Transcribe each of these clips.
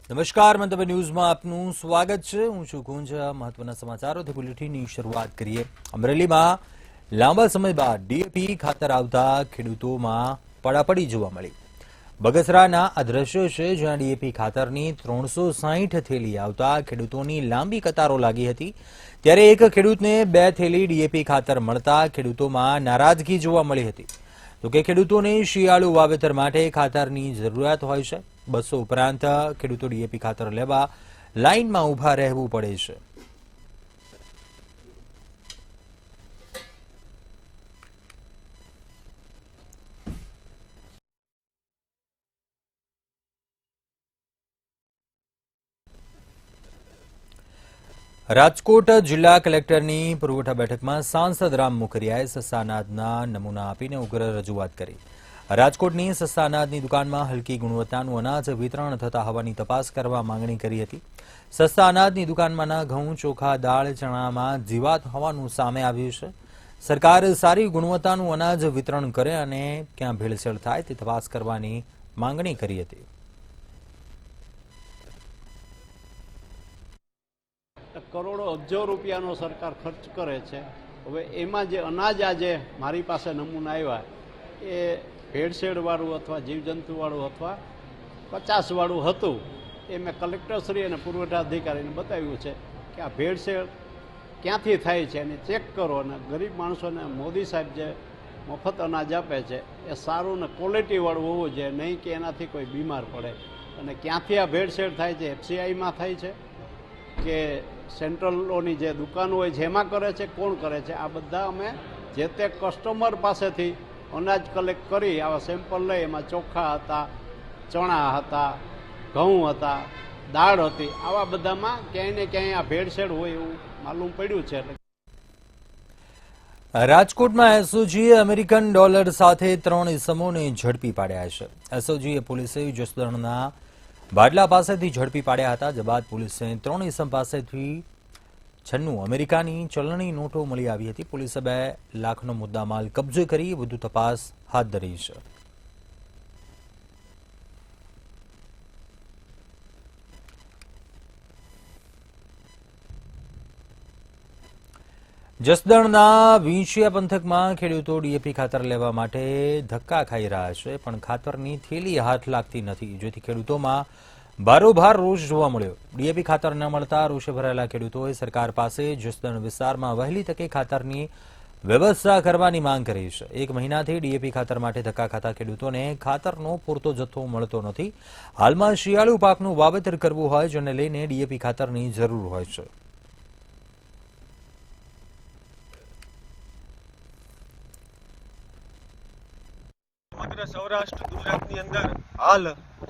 નમસ્કાર, મંતવ્ય ન્યૂઝમાં આપનું સ્વાગત છે। હું છું કુંજ। મહત્વના સમાચારોથી બુલેટિનની શરૂઆત કરીએ। અમરેલીમાં લાંબા સમય બાદ ડીએપી ખાતર આવતા ખેડૂતોમાં પડાપડી જોવા મળી। બગસરાના આ દ્રશ્યો છે, જ્યાં ડીએપી ખાતરની 360 થેલી આવતા ખેડૂતોની લાંબી કતારો લાગી હતી। ત્યારે એક ખેડૂતને 2 થેલી ડીએપી ખાતર મળતા ખેડૂતોમાં નારાજગી જોવા મળી હતી। તો કે ખેડૂતોને શિયાળુ વાવેતર માટે ખાતરની જરૂરિયાત હોય છે। 200 ઉપરાંત ખેડૂતો ડીએપી ખાતર લેવા લાઇનમાં ઊભા રહેવું પડે છે। રાજકોટ જિલ્લા કલેક્ટરની પુરવઠા બેઠકમાં સાંસદ રામ મોકરિયાએ સસ્તા અનાજના નમૂના આપીને ઉગ્ર રજૂઆત કરી। રાજકોટની સસ્તા અનાજની દુકાનમાં હલકી ગુણવત્તાનું અનાજ વિતરણ થતા હોવાની તપાસ કરવા માંગણી કરી હતી। સસ્તા અનાજની દુકાનમાંના ઘઉં, ચોખા, દાળ, ચણામાં જીવાત હોવાનું સામે આવ્યું છે। સરકાર સારી ગુણવત્તાનું અનાજ વિતરણ કરે અને ક્યાં ભેળસેળ થાય તે તપાસ કરવાની માંગણી કરી હતી। કરોડો અબજો રૂપિયાનો સરકાર ખર્ચ કરે છે। હવે એમાં જે અનાજ આજે મારી પાસે નમૂના આવ્યા એ ભેળસેળવાળું અથવા જીવજંતુવાળું અથવા કચાસવાળું હતું। એ મેં કલેક્ટરશ્રી અને પુરવઠા અધિકારીને બતાવ્યું છે કે આ ભેળસેળ ક્યાંથી થાય છે અને ચેક કરો। અને ગરીબ માણસોને મોદી સાહેબ જે મફત અનાજ આપે છે એ સારું ને ક્વોલિટીવાળું હોવું જોઈએ, નહીં કે એનાથી કોઈ બીમાર પડે। અને ક્યાંથી આ ભેળસેળ થાય છે, એફસીઆઈમાં થાય છે કે સેન્ટ્રલોની જે દુકાનો હોય છે એમાં કરે છે, કોણ કરે છે? આ બધા અમે જે તે કસ્ટમર પાસેથી અનાજ કલેક્ટ કરી આવા સેમ્પલ લઈ, એમાં ચોખા હતા, ચણા હતા, ઘઉં હતા, દાળ હતી, આવા બધામાં ક્યાંય ને ક્યાંય આ ભેળસેળ હોય એવું માલુમ પડ્યું છે। રાજકોટમાં એસઓજીએ અમેરિકન ડોલર સાથે 3 ઇસમોને ઝડપી પાડ્યા છે। એસઓજીએ પોલીસે જસદણના બાડલા પાસેથી ઝડપી પાડ્યા હતા। જે બાદ પોલીસે 3 ઇસમ પાસેથી 96 અમેરિકાની ચલણી નોટો મળી આવી હતી। પોલીસે 2 લાખનો મુદ્દામાલ કબજે કરી વધુ તપાસ હાથ ધરી છે। જસદણના વીંછિયા પંથકમાં ખેડૂતો ડીએપી ખાતર લેવા માટે ધક્કા ખાઈ રહ્યા છે, પણ ખાતરની થેલી હાથ લાગતી નથી, જેથી ખેડૂતોમાં ભારોભાર રોષ જોવા મળ્યો। ડીએપી ખાતર ન મળતા રોષે ભરાયેલા ખેડૂતોએ સરકાર પાસે જસદણ વિસ્તારમાં વહેલી તકે ખાતરની વ્યવસ્થા કરવાની માંગ કરી છે। 1 મહિનાથી ડીએપી ખાતર માટે ધક્કા ખાતા ખેડૂતોને ખાતરનો પૂરતો જથ્થો મળતો નથી। હાલમાં શિયાળુ પાકનું વાવેતર કરવું હોય, જેને લઈને ડીએપી ખાતરની જરૂર હોય છે। સમગ્ર સૌરાષ્ટ્ર ગુજરાતની અંદર હાલ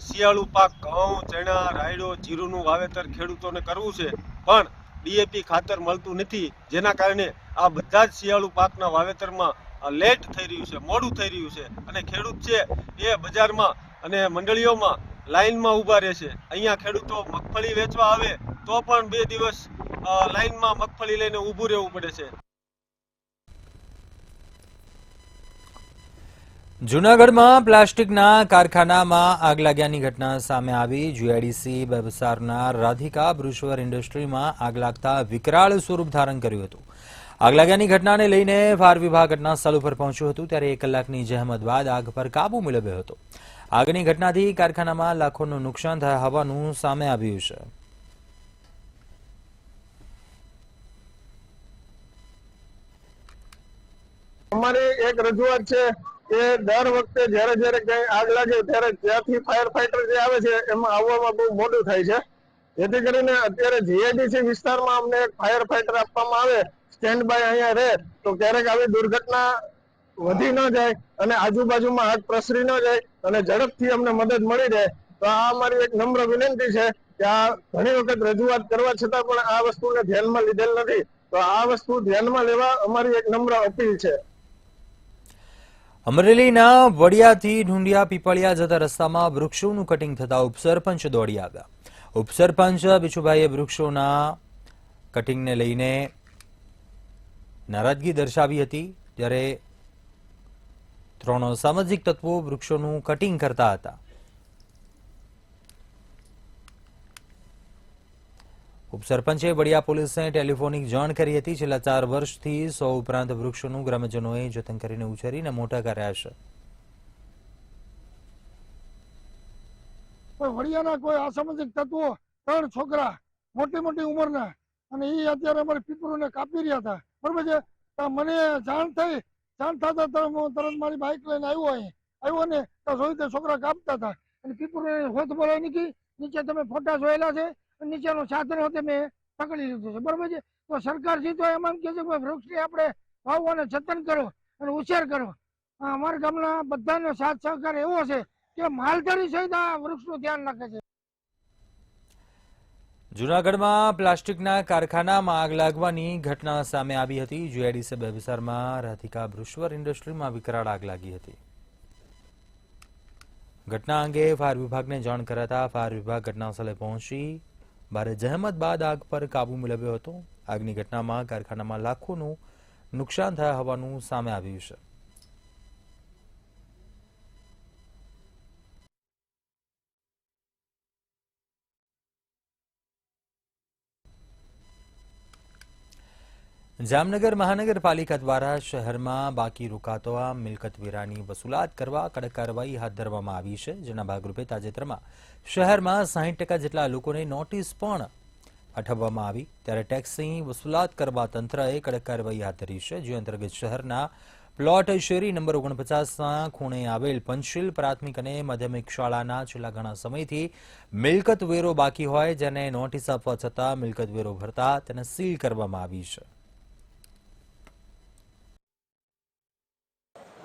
શિયાળુ પાક ઘઉં, ચણા, રાયડો, જીરુંનું વાવેતર ખેડૂતોને કરવું છે, પણ ડીએપી ખાતર મળતું નથી, જેના કારણે આ બધા જ શિયાળુ પાકના વાવેતરમાં લેટ થઈ રહ્યું છે, મોડું થઈ રહ્યું છે। અને ખેડૂત છે એ બજારમાં અને મંડળીઓમાં લાઇનમાં ઊભા રહે છે। અહીંયા ખેડૂતો મગફળી વેચવા આવે તો પણ 2 દિવસ લાઇનમાં મગફળી લઈને ઊભું રહેવું પડે છે। જૂનાગઢમાં પ્લાસ્ટિકના કારખાનામાં આગ લાગ્યાની ઘટના સામે આવી। જીઆઈડીસી વિસ્તારના રાધિકા બ્રુશવર ઇન્ડસ્ટ્રીમાં આગ લાગતા વિકરાળ સ્વરૂપ ધારણ કર્યું હતું। આગ લાગ્યાની ઘટનાને લઈને ફાયર વિભાગ ઘટનાસ્થળ ઉપર પહોંચ્યું હતું। ત્યારે 1 કલાકની જહેમત બાદ આગ પર કાબુ મેળવ્યો હતો। આગની ઘટનાથી કારખાનામાં લાખોનું નુકસાન થયા હોવાનું સામે આવ્યું છે। અમારી એક રજૂઆત છે કે દર વખતે જ્યારે જ્યારે કઈ આગ લાગે ત્યારે ત્યાંથી ફાયર ફાઈટર જે આવે છે એમાં આવવામાં બહુ મોડું થાય છે। જેથી કરીને અત્યારે જીઆઈડીસી વિસ્તારમાં અમને એક ફાયર ફાઈટર આપવામાં આવે, સ્ટેન્ડ બાય અહીંયા રહે, તો ક્યારેક આવી દુર્ઘટના વધી ન જાય અને આજુબાજુમાં આગ પ્રસરી ન જાય અને ઝડપથી અમને મદદ મળી રહે। તો આ અમારી એક નમ્ર વિનંતી છે કે આ ઘણી વખત રજૂઆત કરવા છતાં પણ આ વસ્તુને ધ્યાનમાં લીધેલ નથી, તો આ વસ્તુ ધ્યાનમાં લેવા અમારી એક નમ્ર અપીલ છે। અમરેલીના વડિયાથી ઢુંડિયા પીપળિયા જતા રસ્તામાં વૃક્ષોનું કટિંગ થતા ઉપસરપંચ દોડી આવ્યા। ઉપસરપંચ બિચુભાઈએ વૃક્ષોના કટિંગને લઈને નારાજગી દર્શાવી હતી। ત્યારે 3 સામાજિક તત્વો વૃક્ષોનું કટિંગ કરતા હતા। ઉપસરપંચે વડિયા પોલીસને ટેલિફોનિક જાણ કરી હતી. છેલ્લા 4 વર્ષથી 100 ઉપરાંત વૃક્ષોનું ગ્રામજનોએ જતન કરીને ઉછેરીને મોટા કર્યા છે. વડિયાના કોઈ અસામાજિક તત્વો 3 છોકરા મોટી મોટી ઉંમરના અને એ અત્યારે અમારે પીપળોને કાપી રહ્યા હતા. બરોબર છે. મને જાણ થતા તરત મારી બાઇક લઈને આવ્યો ને તો જોયું તે છોકરા કાપતા હતા અને પીપળો હોત બોલાવી નીકળી. નીચે તમે ફોટા જોયેલા છે. નીચેનું સાધન હોતે મેં પકડી લીધું છે. બરોબર છે. તો સરકારથી તો એમ કહે છે કે વૃક્ષને આપણે વાવો અને જતન કરો અને ઉછેર કરો. અમારા ગામના બધાનો સાથ સહકાર એવો છે કે માલધારી સહિત આ વૃક્ષનું ધ્યાન રાખે છે. જૂનાગઢમાં પ્લાસ્ટિકના કારખાનામાં આગ લાગવાની ઘટના સામે આવી હતી. જીઆઈડીસી 2 વિસ્તારમાં રાધિકા બ્રુશવર ઇન્ડસ્ટ્રીમાં વિકરાળ આગ લાગી હતી. ઘટના અંગે ફાયર વિભાગને જાણ કરાતા ફાયર વિભાગ ઘટનાસ્થળે પહોંચી ભારે જહેમત બાદ આગ પર કાબુ મેળવ્યો હતો. આગની ઘટનામાં કારખાનામાં લાખોનું નુકસાન થયા હોવાનું સામે આવ્યું છે. જામનગર મહાનગરપાલિકા દ્વારા શહેરમાં બાકી રોકાતા મિલકત વેરાની વસૂલાત કરવા કડક કાર્યવાહી હાથ ધરવામાં આવી છે. જેના ભાગરૂપે તાજેતરમાં શહેરમાં 60% જેટલા લોકોને નોટિસ પણ પાઠવવામાં આવી. ત્યારે ટેક્સની વસૂલાત કરવા તંત્રએ કડક કાર્યવાહી હાથ ધરી છે. જે અંતર્ગત શહેરના પ્લોટ શેરી નંબર 49ના ખૂણે આવેલ પંચશીલ પ્રાથમિક અને માધ્યમિક શાળાના છેલ્લા ઘણા સમયથી મિલકત વેરો બાકી હોય જેને નોટિસ આપવા છતાં મિલકત વેરો ભરતા તેને સીલ કરવામાં આવી છે.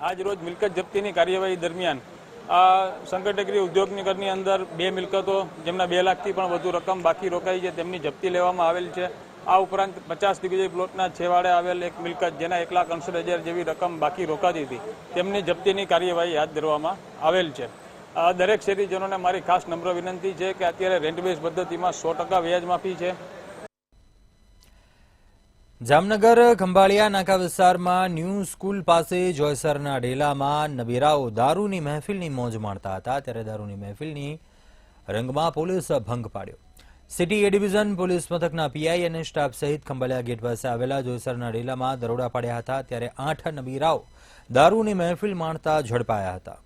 આજ રોજ મિલકત જપ્તીની કાર્યવાહી દરમિયાન આ સંકટગ્રી ઉદ્યોગનગરની અંદર 2 મિલકતો જેમના 2 લાખથી પણ વધુ રકમ બાકી રોકાઈ છે તેમની જપ્તી લેવામાં આવેલ છે. આ ઉપરાંત 50 દિગ્વિજય પ્લોટના છેવાડે આવેલ એક મિલકત જેના 1,68,000 જેવી રકમ બાકી રોકાતી હતી તેમની જપ્તીની કાર્યવાહી હાથ ધરવામાં આવેલ છે. દરેક શહેરીજનોને મારી ખાસ નમ્ર વિનંતી છે કે અત્યારે રેન્ટ બેઝ પદ્ધતિમાં 100% વ્યાજ માફી છે. જામનગર ખંભાળિયા નાકા વિસ્તારમાં ન્યૂ સ્કૂલ પાસે જોયસરના ડેલામાં નબીરાઓ દારૂની મહેફિલની મોજ માણતા હતા. ત્યારે દારૂની મહેફિલની રંગમાં પોલીસ ભંગ પાડ્યો. સિટી એ ડિવિઝન પોલીસ મથકના પીઆઈ અને સ્ટાફ સહિત ખંભાળિયા ગેટ પાસે આવેલા જોયસરના ડેલામાં દરોડા પાડ્યા હતા. ત્યારે 8 નબીરાઓ દારૂની મહેફિલ માણતા ઝડપાયા હતા.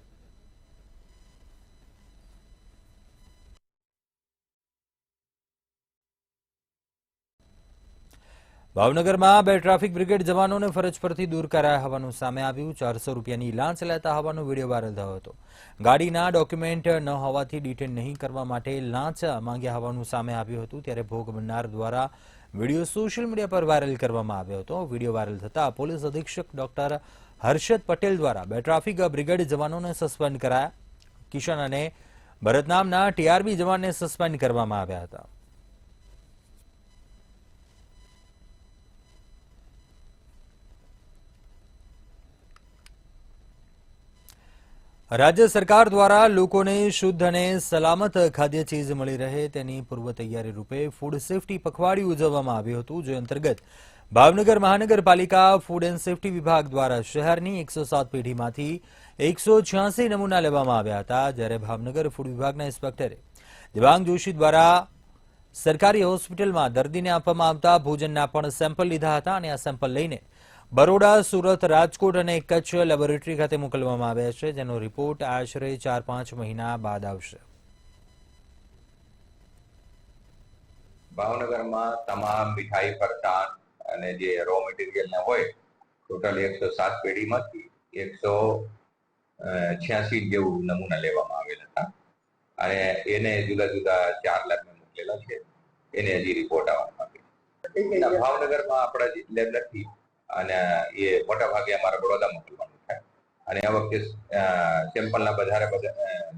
ભાવનગરમાં 2 ટ્રાફિક બ્રિગેડ જવાનોને ફરજ પરથી દૂર કરાયા હોવાનું સામે આવ્યું. 400 રૂપિયાની લાંચ લેતા હોવાનો વિડીયો વાયરલ થયો હતો. ગાડીના ડોક્યુમેન્ટ ન હોવાથી ડિટેન નહીં કરવા માટે લાંચ માંગ્યા હોવાનું સામે આવ્યું હતું. ત્યારે ભોગ બનનાર દ્વારા વિડીયો સોશિયલ મીડિયા પર વાયરલ કરવામાં આવ્યો હતો. વિડીયો વાયરલ થતા પોલીસ અધિક્ષક ડોક્ટર હર્ષદ પટેલ દ્વારા 2 ટ્રાફિક બ્રિગેડ જવાનોને સસ્પેન્ડ કરાયા. કિશન અને ભરત નામના ટીઆરબી જવાનને સસ્પેન્ડ કરવામાં આવ્યા હતા. રાજ્ય સરકાર દ્વારા લોકોને શુદ્ધ અને સલામત ખાદ્ય ચીજ મળી રહે તેની પૂર્વ તૈયારી રૂપે ફૂડ સેફટી પખવાડિયું ઉજવવામાં આવ્યું હતું. જે અંતર્ગત ભાવનગર મહાનગરપાલિકા ફૂડ એન્ડ સેફટી વિભાગ દ્વારા શહેરની 107 પેઢીમાંથી 186 નમૂના લેવામાં આવ્યા હતા. જ્યારે ભાવનગર ફૂડ વિભાગના ઇન્સ્પેક્ટરે દિવાંગ જોશી દ્વારા સરકારી હોસ્પિટલમાં દર્દીને આપવામાં આવતા ભોજનના પણ સેમ્પલ લીધા હતા અને આ સેમ્પલ લઈને બરોડા, સુરત, રાજકોટ અને કચ્છ લેબોરેટરી ખાતે મોકલવામાં આવ્યા છે. જેનો રિપોર્ટ આશરે 4-5 મહિના બાદ આવશે. ભાવનગરમાં તમામ મીઠાઈ ફરસાણ અને જે રો મટીરિયલના હોય ટોટલ 107 પેઢીમાંથી 186 જેવું નમૂના લેવામાં આવેલ હતા અને એને જુદા જુદા 4 લેબમાં મોકલેલા છે. એને હજી રિપોર્ટ આવવા બાકી છે. ભાવનગરમાં આપણા લેબ નથી અને એ મોટા ભાગે અમારા બરોડા મોકલવાનું થાય અને આ વખતે સેમ્પલના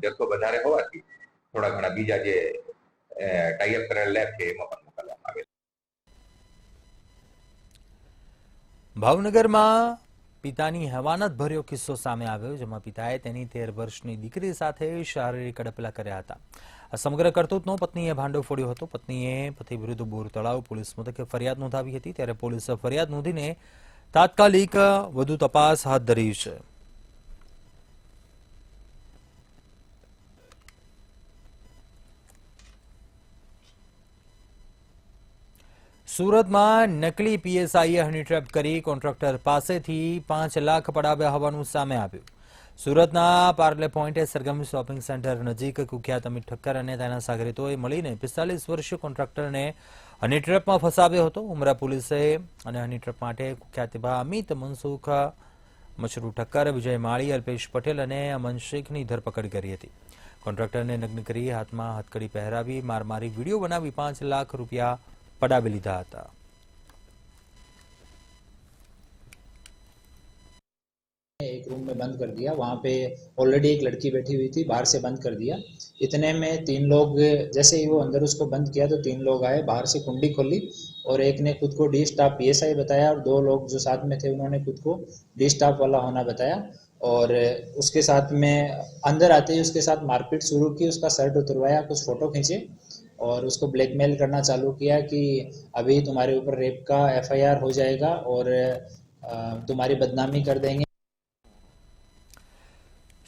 જથ્થો વધારે હોવાથી થોડા ઘણા બીજા જે ટાઈઅપ કરેલ લેબ છે એમાં પણ મોકલવામાં આવે. ભાવનગરમાં પિતાની હેવાનત ભર્યો કિસ્સો સામે આવ્યો. જેમાં પિતાએ તેની 13 વર્ષની દીકરી સાથે શારીરિક અડપલા કર્યા હતા. આ સમગ્ર કરતૂતનો પત્નીએ ભાંડો ફોડ્યો હતો. પત્નીએ પતિ વિરુદ્ધ બોર તળાવ પોલીસ મથકે ફરિયાદ નોંધાવી હતી. ત્યારે પોલીસે ફરિયાદ નોંધીને તાત્કાલિક વધુ તપાસ હાથ ધરી છે. સુરતમાં નકલી પીએસઆઈએ હની ટ્રેપ કરી કોન્ટ્રાક્ટર પાસેથી 5 લાખ પડાવ્યા હોવાનું સામે આવ્યું. સુરતના પાર્લે પોઈન્ટે સરગમ શોપિંગ સેન્ટર નજીક કુખ્યાત અમિત ઠક્કર અને તેના સાગરીતોએ મળીને 45 વર્ષીય કોન્ટ્રાક્ટરને હની ટ્રેપમાં ફસાવ્યો હતો. ઉમરા પોલીસે અને હની ટ્રેપ માટે કુખ્યાત એવા અમિત, મનસુખ, મશરૂ ઠક્કર, વિજય માળી, અલ્પેશ પટેલ અને અમન શેખની ધરપકડ કરી હતી. કોન્ટ્રાક્ટરને નગ્ન કરી હાથમાં હથકડી પહેરાવી મારમારી વિડીયો બનાવી 5 લાખ રૂપિયા પડાવી લીધા હતા. एक रूम में बंद कर दिया, वहाँ पे ऑलरेडी एक लड़की बैठी हुई थी, बाहर से बंद कर दिया. इतने में 3 लोग, जैसे ही वो अंदर उसको बंद किया तो 3 लोग आए, बाहर से कुंडी खोली और एक ने खुद को डी स्टाफ पीएसआई बताया और 2 लोग जो साथ में थे उन्होंने खुद को डी स्टाफ वाला होना बताया और उसके साथ में अंदर आते ही उसके साथ मारपीट शुरू की, उसका शर्ट उतरवाया, कुछ फोटो खींचे और उसको ब्लैकमेल करना चालू किया कि अभी तुम्हारे ऊपर रेप का FIR हो जाएगा और तुम्हारी बदनामी कर देंगे.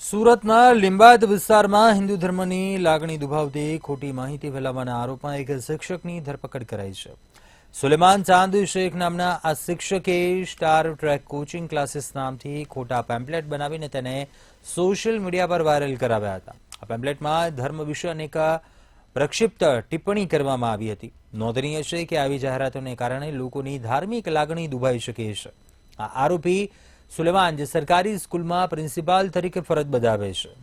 સુરતના લિંબાયત વિસ્તારમાં હિન્દુ ધર્મની લાગણી દુભાવતી ખોટી માહિતી ફેલાવવાના આરોપમાં એક શિક્ષકની ધરપકડ કરાઈ છે. સુલેમાન ચાંદ શેખ નામના આ શિક્ષકે સ્ટાર ટ્રેક કોચિંગ ક્લાસીસ નામથી ખોટા પેમ્પલેટ બનાવીને તેને સોશિયલ મીડિયા પર વાયરલ કરાવ્યા હતા. આ પેમ્પલેટમાં ધર્મ વિશે અનેક પ્રક્ષિપ્ત ટિપ્પણી કરવામાં આવી હતી. નોંધનીય છે કે આવી જાહેરાતોને કારણે લોકોની ધાર્મિક લાગણી દુભાઈ શકે છે. આ આરોપી સુલેમાન જે સરકારી સ્કૂલમાં પ્રિન્સિપાલ તરીકે ફરજ બજાવે છે.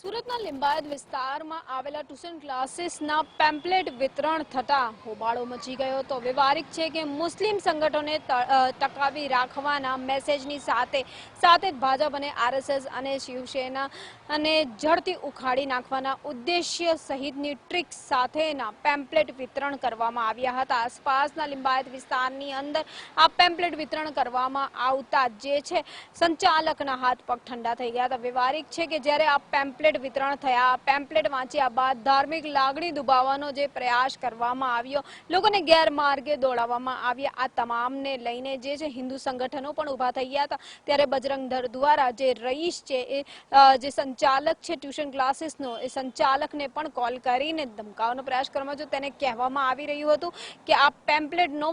સુરતના લિંબાયત વિસ્તારમાં આવેલા ટ્યુશન ક્લાસીસના પેમ્પલેટ વિતરણ થતા હોબાળો મચી ગયો હતો. વ્યવહારિક છે કે મુસ્લિમ સંગઠનોને ટકાવી રાખવાના મેસેજની સાથે જ ભાજપ અને RSS અને શિવસેના અને જડથી ઉખાડી નાખવાના ઉદ્દેશ્ય સહિતની ટ્રીક સાથેના પેમ્પલેટ વિતરણ કરવામાં આવ્યા હતા. આસપાસના લિંબાયત વિસ્તારની અંદર આ પેમ્પલેટ વિતરણ કરવામાં આવતા જે છે સંચાલકના હાથ પગ ઠંડા થઈ ગયા હતા. વ્યવહારિક છે કે જ્યારે આ પેમ્પલેટ વિતરણ થયા, પેમ્પલેટ વાંચ્યા બાદ ધાર્મિક લાગણી દુભાવવાનો જે પ્રયાસ કરવામાં આવ્યો, લોકોને ગેરમાર્ગે દોડાવવામાં આવ્યા, આ તમામને લઈને જે છે હિન્દુ સંગઠનો પણ ઊભા થઈ ગયા હતા. ત્યારે બજરંગ દળ દ્વારા જે રઈસ છે એ જે સંચાલક છે ટ્યુશન ક્લાસીસનો એ સંચાલકને પણ કોલ કરીને ધમકાવવાનો પ્રયાસ કરવામાં આવ્યો. તેને કહેવામાં આવી રહ્યું હતું કે આ પેમ્પલેટનો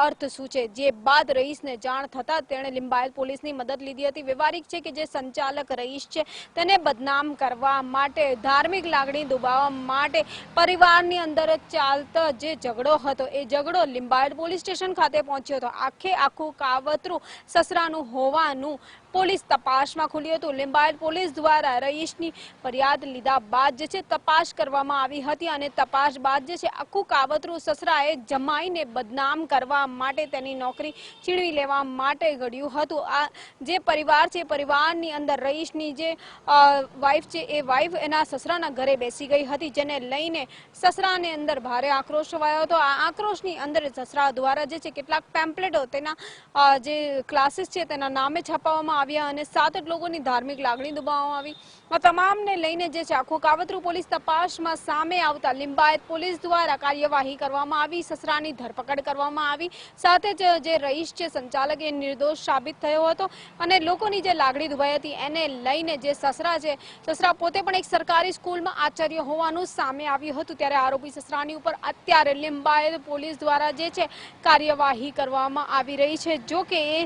અર્થ શું છે. જે બાદ રઈસને જાણ થતા તેણે લિંબાયત પોલીસની મદદ લીધી હતી. વ્યવહારિક છે કે જે સંચાલક રઈસ છે તેને બદનામ કરવા માટે, ધાર્મિક લાગણી દુભાવવા માટે પરિવારની અંદર ચાલતો જે ઝઘડો હતો એ ઝઘડો લિંબાયત પોલીસ સ્ટેશન ખાતે પહોંચ્યો હતો. આખું કાવતરું સસરાનું હોવાનું પોલીસ તપાસમાં ખુલ્યું હતું. લિંબાયત પોલીસ દ્વારા રઈસની ફરિયાદ લીધા બાદ જે છે તપાસ કરવામાં આવી હતી અને તપાસ બાદ જે છે આખું કાવતરું સસરાએ જમાઈને બદનામ કરવા માટે તેની નોકરી છીનવી લેવા માટે ઘડ્યું હતું. આ જે પરિવાર છે પરિવારની અંદર રઈસની જે વાઇફ છે એ વાઇફ એના સસરાના ઘરે બેસી ગઈ હતી, જેને લઈને સસરાને અંદર ભારે આક્રોશ છવાયો હતો. આ આક્રોશની અંદર સસરા દ્વારા જે છે કેટલાક પેમ્પલેટો તેના જે ક્લાસીસ છે તેના નામે છાપવામાં આવ્યા અને સાથે જ લોકોની ધાર્મિક લાગણી દુભાવવામાં આવી. આ તમામને લઈને જે છે આખું કાવતરું પોલીસ તપાસમાં સામે આવતા લિંબાયત પોલીસ દ્વારા કાર્યવાહી કરવામાં આવી, સસરાની ધરપકડ કરવામાં આવી. સાથે જ જે રઈસ છે સંચાલક એ નિર્દોષ સાબિત થયો હતો અને લોકોની જે લાગણી દુભાઈ હતી એને લઈને જે સસરા છે, સસરા પોતે પણ એક સરકારી સ્કૂલમાં આચાર્ય હોવાનું સામે આવ્યું હતું. ત્યારે આરોપી સસરાની ઉપર અત્યારે લિંબાયત પોલીસ દ્વારા જે છે કાર્યવાહી કરવામાં આવી રહી છે. જો કે એ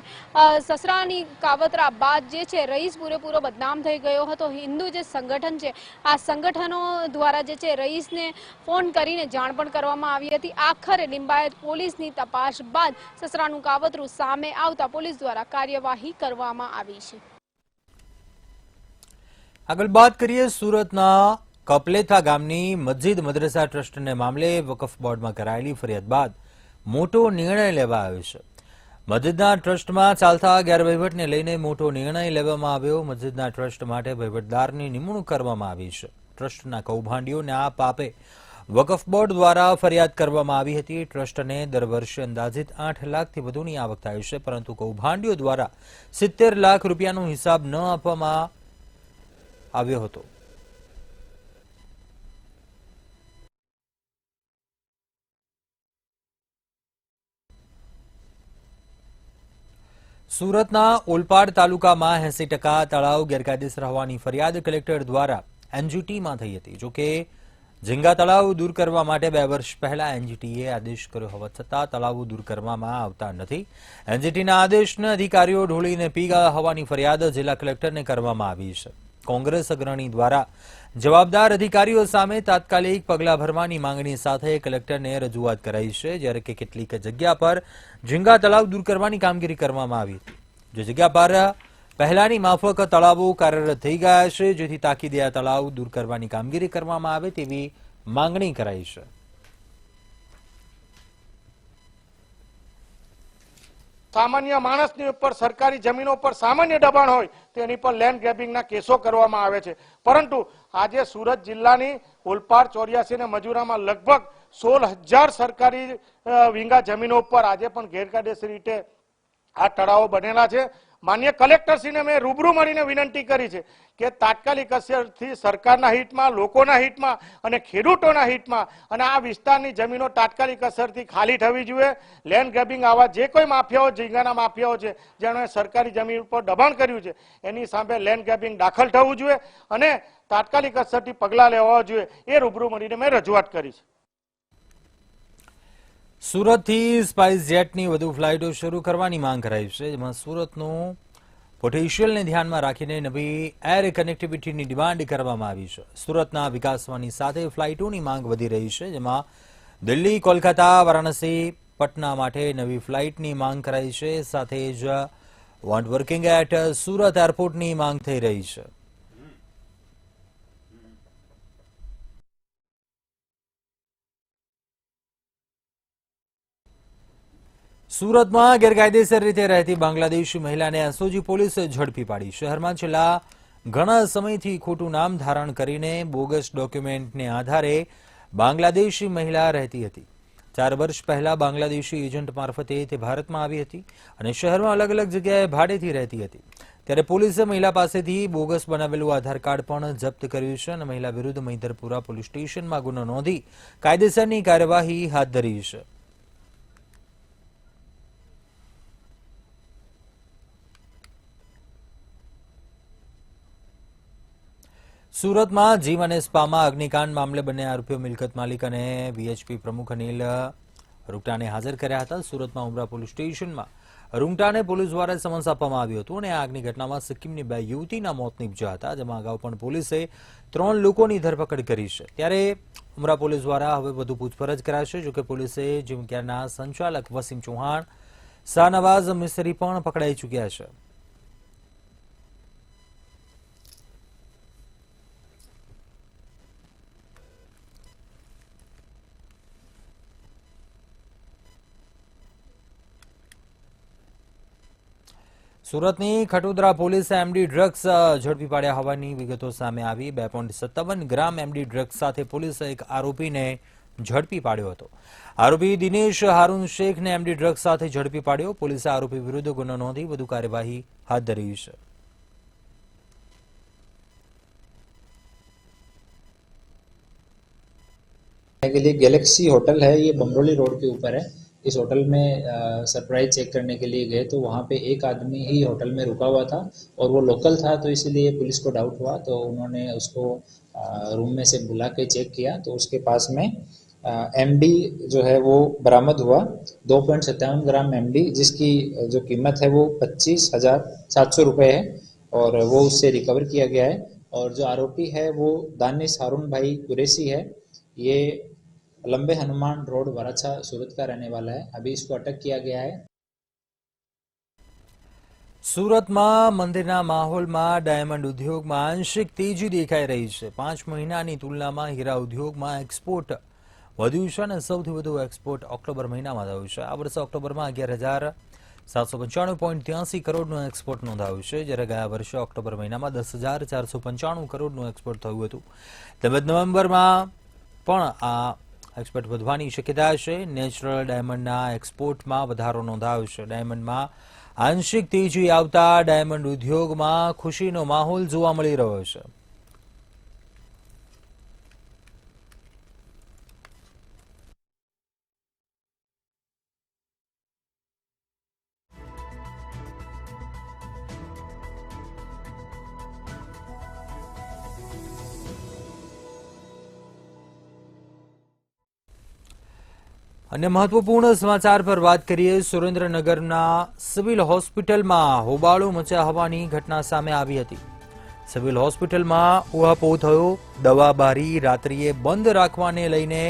સસરાની કાવતરા બાદ જે છે રઈસ પૂરેપૂરો બદનામ થઈ ગયો હતો. હિન્દુ જે સંગઠન છે આ સંગઠનો દ્વારા જે છે રઈસને ફોન કરીને જાણ પણ કરવામાં આવી હતી. આખરે લિંબાયત પોલીસની તપાસ બાદ સસરાનું કાવતરું સામે આવતા પોલીસ દ્વારા કાર્યવાહી કરવામાં આવી છે. આગળ વાત કરીએ સુરતના કપલેથા ગામની મસ્જિદ મદ્રસા ટ્રસ્ટને મામલે વકફ બોર્ડમાં કરાયેલી ફરિયાદ બાદ મોટો નિર્ણય લેવા આવ્યો છે. મસ્જિદના ટ્રસ્ટમાં ચાલતા ગેરવહીવટને લઈને મોટો નિર્ણય લેવામાં આવ્યો. મસ્જિદના ટ્રસ્ટ માટે વહીવટદારની નિમણૂક કરવામાં આવી છે. ટ્રસ્ટના કૌભાંડીઓને આ પાપે વકફ બોર્ડ દ્વારા ફરિયાદ કરવામાં આવી હતી. ટ્રસ્ટને દર વર્ષે અંદાજિત 8 લાખથી વધુની આવક થાય છે, પરંતુ કૌભાંડીઓ દ્વારા 70 લાખ રૂપિયાનો હિસાબ ન આપવામાં આવ્યો હતો. સુરતના ઓલપાડ તાલુકામાં 80% તળાવ ગેરકાયદેસર હોવાની ફરિયાદ કલેક્ટર દ્વારા NGTમાં થઈ હતી. જોકે ઝીંગા તળાવ દૂર કરવા માટે 2 વર્ષ પહેલા એનજીટીએ આદેશ કર્યો હોવા છતાં તળાવો દૂર કરવામાં આવતા નથી. એનજીટીના આદેશને અધિકારીઓ ઢોળીને પી ગયા હોવાની ફરિયાદ જિલ્લા કલેક્ટરને કરવામાં આવી છે. કોંગ્રેસ અગ્રણી દ્વારા જવાબદાર અધિકારીઓ સામે તાત્કાલિક પગલાં ભરવાની માંગણી સાથે કલેક્ટરને રજૂઆત કરાઈ છે, જ્યારે કે કેટલીક જગ્યા પર ઝીંગા તળાવ દૂર કરવાની કામગીરી કરવામાં આવી હતી. જે જગ્યા પર પહેલાની માફક તળાવો કાર્યરત થઈ ગયા છે, જેથી તાકીદે આ તળાવ દૂર કરવાની કામગીરી કરવામાં આવે તેવી માંગણી કરાઈ છે. સામાન્ય માણસની ઉપર સરકારી જમીનો પર સામાન્ય દબાણ હોય તો એની પર લેન્ડ ગ્રેબિંગના કેસો કરવામાં આવે છે. પરંતુ આજે સુરત જિલ્લાની ઓલપાડ, 84 અને મજૂરામાં લગભગ 16,000 સરકારી વીંગા જમીનો ઉપર આજે પણ ગેરકાયદેસર રીતે આ તળાવો બનેલા છે. માન્ય કલેક્ટરશ્રીને મેં રૂબરૂ મળીને વિનંતી કરી છે કે તાત્કાલિક અસરથી સરકારના હિતમાં, લોકોના હિતમાં અને ખેડૂતોના હિતમાં અને આ વિસ્તારની જમીનો તાત્કાલિક અસરથી ખાલી થવી જોઈએ. લેન્ડ ગ્રેબિંગ આવા જે કોઈ માફિયાઓ, ઝીંગાના માફિયાઓ છે જેણે સરકારી જમીન ઉપર દબાણ કર્યું છે એની સામે લેન્ડ ગ્રેબિંગ દાખલ થવું જોઈએ અને તાત્કાલિક અસરથી પગલાં લેવા જોઈએ. એ રૂબરૂ મળીને મેં રજૂઆત કરી છે. સુરતથી સ્પાઇસ જેટની વધુ ફ્લાઇટો શરૂ કરવાની માંગ કરાઈ છે, જેમાં સુરતનું પોટેન્શિયલને ધ્યાનમાં રાખીને નવી એર કનેક્ટિવિટીની ડિમાન્ડ કરવામાં આવી છે. સુરતના વિકાસવાની સાથે ફ્લાઇટોની માંગ વધી રહી છે, જેમાં દિલ્હી, કોલકાતા, વારાણસી, પટના માટે નવી ફ્લાઇટની માંગ કરાઈ છે. સાથે જ વોન્ટ વર્કિંગ એટ સુરત એરપોર્ટની માંગ થઈ રહી છે. સુરતમાં ગેરકાયદેસર રીતે રહેતી બાંગ્લાદેશી મહિલાને એસઓજી પોલીસે ઝડપી પાડી. શહેરમાં છેલ્લા ઘણા સમયથી ખોટું નામ ધારણ કરીને બોગસ ડોક્યુમેન્ટને આધારે બાંગ્લાદેશી મહિલા રહેતી હતી. 4 વર્ષ પહેલા બાંગ્લાદેશી એજન્ટ મારફતે તે ભારતમાં આવી હતી અને શહેરમાં અલગ અલગ જગ્યાએ ભાડેથી રહેતી હતી. ત્યારે પોલીસે મહિલા પાસેથી બોગસ બનાવેલું આધાર કાર્ડ પણ જપ્ત કર્યું છે અને મહિલા વિરુદ્ધ મહિધરપુરા પોલીસ સ્ટેશનમાં ગુનો નોંધી કાયદેસરની કાર્યવાહી હાથ ધરી છે. સુરતમાં જીમ અને સ્પામાં અગ્નિકાંડ મામલે બંને આરોપીઓ મિલકત માલિક અને વીએચપી પ્રમુખ અનિલ રૂંગટાને હાજર કર્યા હતા. સુરતમાં ઉમરા પોલીસ સ્ટેશનમાં રૂંગટાને પોલીસ દ્વારા સમન્સ આપવામાં આવ્યું હતું અને આગની ઘટનામાં સિક્કિમની 2 યુવતીના મોત નીપજ્યા હતા, જેમાં અગાઉ પણ પોલીસે 3 લોકોની ધરપકડ કરી છે. ત્યારે ઉમરા પોલીસ દ્વારા હવે વધુ પૂછપરછ કરાશે. જોકે પોલીસે જીમ કેરના સંચાલક વસીમ ચૌહાણ, શાહનવાઝ મિસ્ત્રી પણ પકડાઈ ચૂક્યા છે. સુરતની ખટોદરા પોલીસે એમડી ડ્રગ્સ ઝડપી પાડ્યા હોવાની વિગતો સામે આવી. 2.57 ગ્રામ એમડી ડ્રગ્સ સાથે પોલીસે એક આરોપીને ઝડપી પાડ્યો હતો. આરોપી દિનેશ હારૂન શેખને એમડી ડ્રગ્સ સાથે ઝડપી પાડ્યો. પોલીસે આરોપી વિરુદ્ધ ગુનો નોંધી વધુ કાર્યવાહી હાથ ધરી છે. के लिए गैलेक्सी होटल है, ये बमरोली रोड के ऊपर है. इस होटल में सरप्राइज चेक करने के लिए गए तो वहाँ पे एक आदमी ही होटल में रुका हुआ था और वो लोकल था, तो इसीलिए पुलिस को डाउट हुआ तो उन्होंने उसको रूम में से बुला के चेक किया तो उसके पास में एमडी जो है वो बरामद हुआ. 2.57 ग्राम एमडी, जिसकी जो कीमत है वो 25,700 रुपये है और वो उससे रिकवर किया गया है. और जो आरोपी है वो दानिश हारून भाई कुरैशी है. ये लंबे हनुमान रोड वराछा सूरत का रहने वाला है. अभी इसको अटक किया गया है. સુરતમાં મંદિરના માહોલમાં ડાયમંડ ઉદ્યોગમાં આંશિક તેજી દેખાઈ રહી છે. 5 મહિનાની તુલનામાં હીરા ઉદ્યોગમાં એક્સપોર્ટ વધ્યું છે અને સૌથી વધુ એક્સપોર્ટ ઓક્ટોબર મહિનામાં થયું છે. આ વર્ષે ઓક્ટોબરમાં 11,795.83 કરોડનું એક્સપોર્ટ નોંધાયું છે, જ્યારે ગયા વર્ષે ઓક્ટોબર મહિનામાં 10,495 કરોડનું એક્સપોર્ટ થયું હતું. તેમજ નવેમ્બરમાં પણ આ એક્સપોર્ટ વધવાની શક્યતા છે. નેચરલ ડાયમંડના એક્સપોર્ટમાં વધારો નોંધાયો છે. ડાયમંડમાં આંશિક તેજી આવતા ડાયમંડ ઉદ્યોગમાં ખુશીનો માહોલ જોવા મળી રહ્યો છે. अन्य महत्वपूर्ण समाचार पर बात करिए। सुरेन्द्रनगरना सिविल होस्पिટલમાં હોબાળો મચ્યા હોવાની ઘટના સામે આવી હતી। સિવિલ હોસ્પિટલમાં ઉહાપોહ થયો। દવા બારી રાત્રિએ બંધ રાખવાને લઈને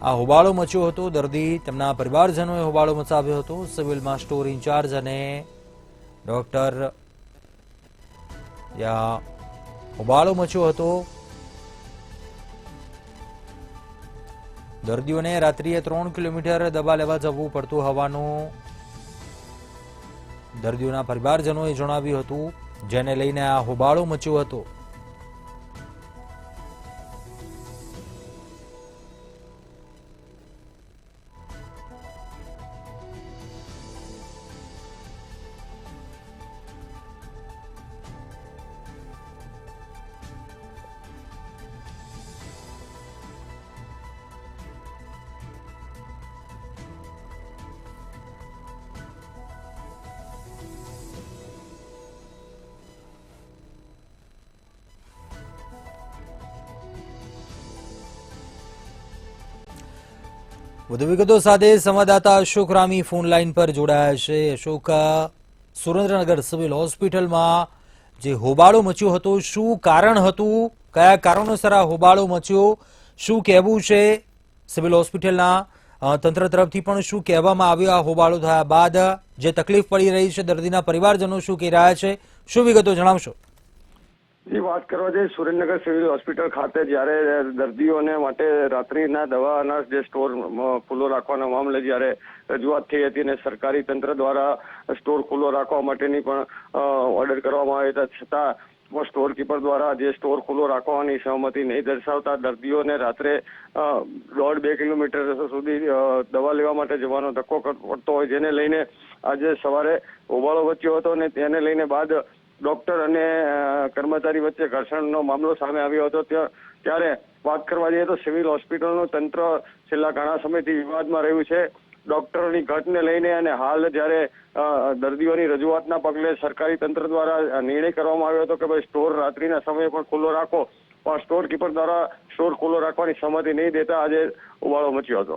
આ હોબાળો મચ્યો હતો। દર્દી તેમના પરિવારજનોએ હોબાળો મચાવ્યો હતો। સિવિલમાં સ્ટોર ઇન્ચાર્જ અને ડોક્ટર હોબાળો મચ્યો હતો। દર્દીઓને રાત્રિએ 3 કિલોમીટર દવા લેવા જવું પડતું હોવાનું દર્દીઓના પરિવારજનોએ જણાવ્યું હતું, જેને લઈને આ હોબાળો મચ્યો હતો। વધુ વિગતો સાથે સંવાદદાતા અશોક રામી ફોન લાઈન પર જોડાયા છે। અશોક, સુરેન્દ્રનગર સિવિલ હોસ્પિટલમાં જે હોબાળો મચ્યો હતો, શું કારણ હતું, કયા કારણોસર આ હોબાળો મચ્યો, શું કહેવું છે સિવિલ હોસ્પિટલના તંત્ર તરફથી, પણ શું કહેવામાં આવ્યું આ હોબાળો થયા બાદ? જે તકલીફ પડી રહી છે દર્દીના પરિવારજનો શું કહી રહ્યા છે, શું વિગતો જણાવશો? વાત કરવા જઈએ સુરેન્દ્રનગર સિવિલ હોસ્પિટલ ખાતે જ્યારે દર્દીઓને માટે રાત્રિના દવાના જે સ્ટોર ખુલ્લો રાખવાના મામલે જ્યારે રજૂઆત થઈ હતી અને સરકારી તંત્ર દ્વારા સ્ટોર ખુલ્લો રાખવા માટેની પણ ઓર્ડર કરવામાં આવ્યા છતાં સ્ટોર કીપર દ્વારા જે સ્ટોર ખુલ્લો રાખવાની સહમતિ નહીં દર્શાવતા દર્દીઓને રાત્રે 1.5-2 કિલોમીટર સુધી દવા લેવા માટે જવાનો ધક્કો પડતો હોય, જેને લઈને આજે સવારે હોબાળો મચ્યો હતો અને તેને લઈને બાદ ડોક્ટર અને કર્મચારી વચ્ચે ઘર્ષણનો મામલો સામે આવ્યો હતો। ત્યારે વાત કરવા જઈએ તો સિવિલ હોસ્પિટલનું તંત્ર છેલ્લા ઘણા સમયથી વિવાદમાં રહ્યું છે। ડોક્ટરોની ઘટને લઈને અને હાલ જ્યારે દર્દીઓની રજૂઆતના પગલે સરકારી તંત્ર દ્વારા નિર્ણય કરવામાં આવ્યો હતો કે ભાઈ સ્ટોર રાત્રિના સમયે પણ ખુલ્લો રાખો, પણ સ્ટોર કીપર દ્વારા સ્ટોર ખુલ્લો રાખવાની સહમતિ નહીં દેતા આજે હોબાળો મચ્યો હતો।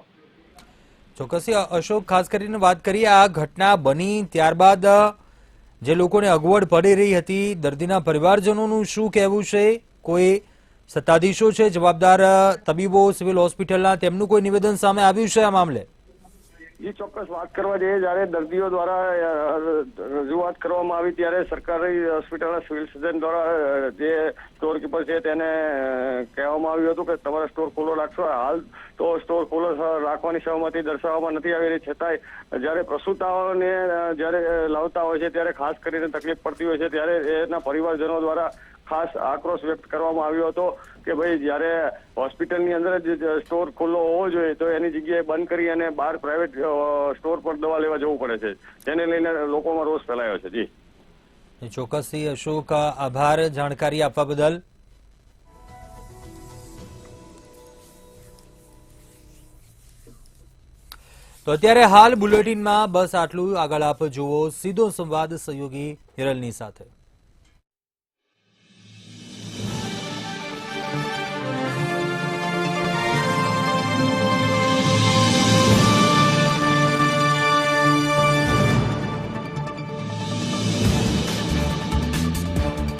ચોક્કસ અશોક, ખાસ કરીને વાત કરીએ આ ઘટના બની ત્યારબાદ જે લોકોને અગવડ પડી રહી હતી, દર્દીના પરિવારજનોનું શું કહેવું છે? કોઈ સત્તાધીશો છે, જવાબદાર તબીબો સિવિલ હોસ્પિટલના, તેમનું કોઈ નિવેદન સામે આવ્યું છે આ મામલે? જી ચોક્કસ વાત કરવા જઈએ, જ્યારે દર્દીઓ દ્વારા રજૂઆત કરવામાં આવી ત્યારે સરકારી હોસ્પિટલના સિવિલ સર્જન દ્વારા જે સ્ટોર કીપર છે તેને કહેવામાં આવ્યું હતું કે તમારે સ્ટોર ખુલ્લો રાખશો। હાલ તો સ્ટોર ખુલ્લો રાખવાની સહમતિ દર્શાવવામાં નથી આવી રહી, છતાંય જ્યારે પ્રસૂતાઓને જ્યારે લાવતા હોય છે ત્યારે ખાસ કરીને તકલીફ પડતી હોય છે, ત્યારે એના પરિવારજનો દ્વારા ખાસ આક્રોશ વ્યક્ત કરવામાં આવ્યો હતો કે ભાઈ જ્યારે હોસ્પિટલની અંદર જ સ્ટોર ખુલ્લો હોવો જોઈએ તો એની જગ્યાએ બંધ કરી અને બહાર પ્રાઇવેટ સ્ટોર પર દવા લેવા જવું પડે છે, જેને લઈને લોકોમાં રોષ ફેલાયો છે। જી ચોક્કસથી અશોક, આભાર જાણકારી આપવા બદલ। તો અત્યારે હાલ બુલેટિનમાં બસ આટલું। આગળ આપ જુઓ સીધો સંવાદ સહયોગી હિરલની સાથે।